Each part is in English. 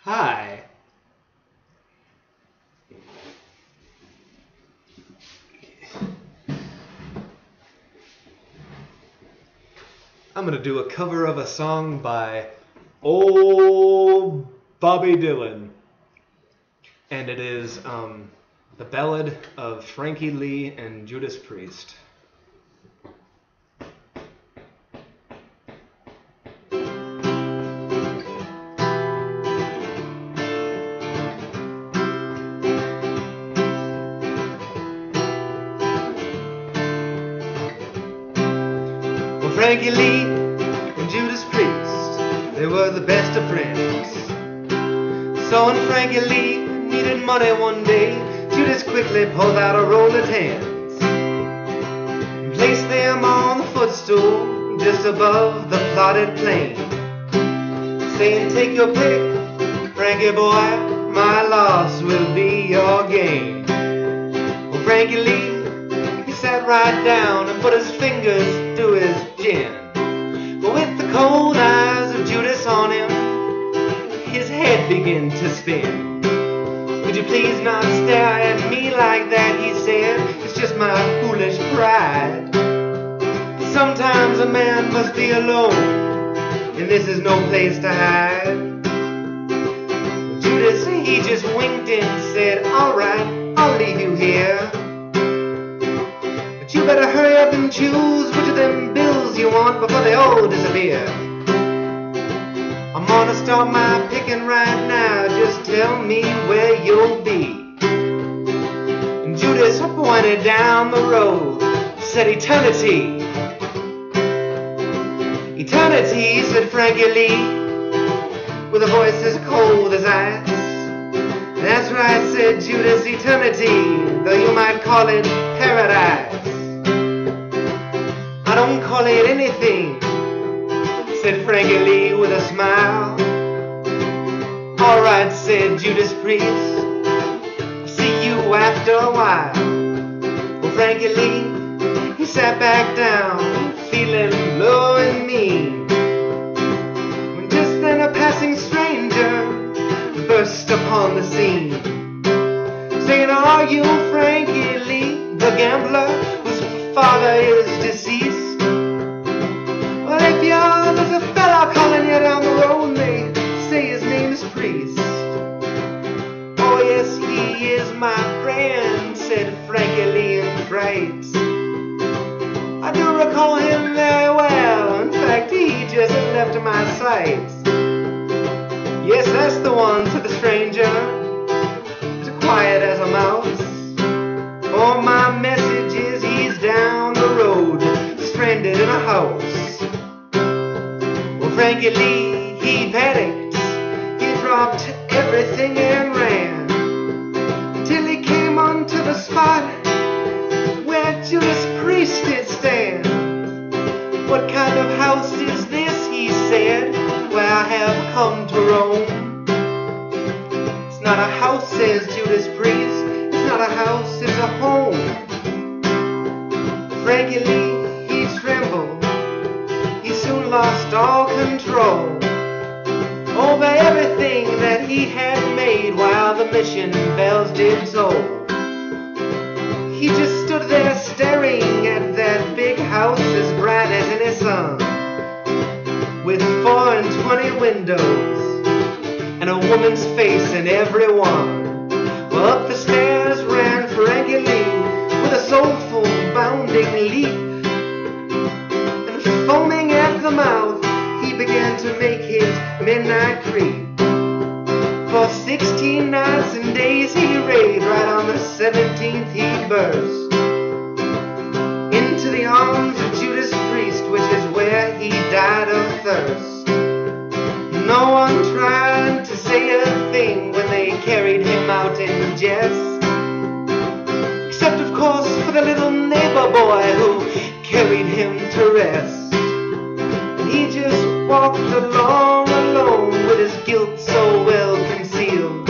Hi. I'm going to do a cover of a song by old Bobby Dylan. And it is the Ballad of Frankie Lee and Judas Priest. Frankie Lee and Judas Priest, they were the best of friends. So when Frankie Lee needed money one day, Judas quickly pulled out a roll of tens and placed them on the footstool just above the plotted plain, saying, "Take your pick, Frankie boy, my loss will be your gain." Well, Frankie Lee, he sat right down and put his fingers to his chin. But with the cold eyes of Judas on him, his head began to spin. "Would you please not stare at me like that," he said, "it's just my foolish pride. Sometimes a man must be alone, and this is no place to hide." Judas, he just winked and said, "Alright, I'll leave you here. But you better hurry up and choose which of them bills you want before they all disappear. I'm gonna start my picking right now, just tell me where you'll be." And Judas pointed down the road, said, "Eternity." "Eternity," said Frankie Lee, with a voice as cold as ice. "That's right," said Judas, "eternity, though you might call it paradise." "I don't call it anything," said Frankie Lee with a smile. "Alright," said Judas Priest, "I'll see you after a while." Well, Frankie Lee, he sat back down, feeling low and mean, when just then a passing stranger burst upon the scene, saying, "Are you Frankie Lee, the gambler whose father is deceased? Well, if you're, there's a fella calling you down the road, and they say his name is Priest." "Oh yes, he is my friend," said Frankie Lee in fright. "I do recall him very well, in fact he just left my sight." "Yes, that's the one," said the stranger, as quiet as a mouse. "Oh, my message is he's down the road, stranded in a house." Well, Frankie Lee, he panicked, he dropped everything and ran, till he came onto the spot where Judas Priest did stand. "What kind of house is this," he said, "where I have come to roam?" "It's not a house," says Judas Priest, "it's not a house, it's a home." Frankie Lee, he trembled, he soon lost all control over everything that he had made while the mission bells did toll. He just stood there staring at that big house as bright as any sun, with 24 windows and a woman's face in every one. Well, up the stairs ran Frankie Lee with a soulful bounding leap, and foaming at the mouth he began to make his midnight creep. For 16 nights and days he raved, right on the 17th he burst into the arms of Judas Priest, which is where he died of thirst. No one tried to say a thing when they carried him out in jest, except of course for the little neighbor boy who carried him to rest. And he just walked along alone with his guilt so well concealed,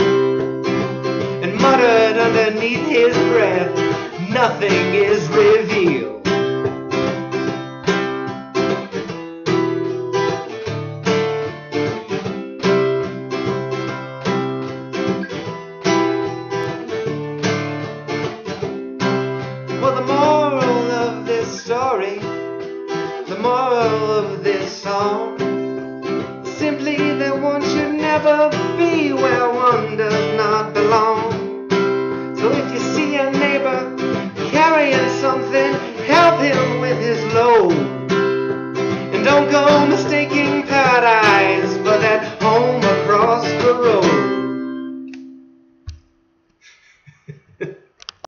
and muttered underneath his breath, "Nothing is revealed." song. Simply that one should never be where one does not belong. So if you see a neighbor carrying something, help him with his load. And don't go mistaking paradise for that home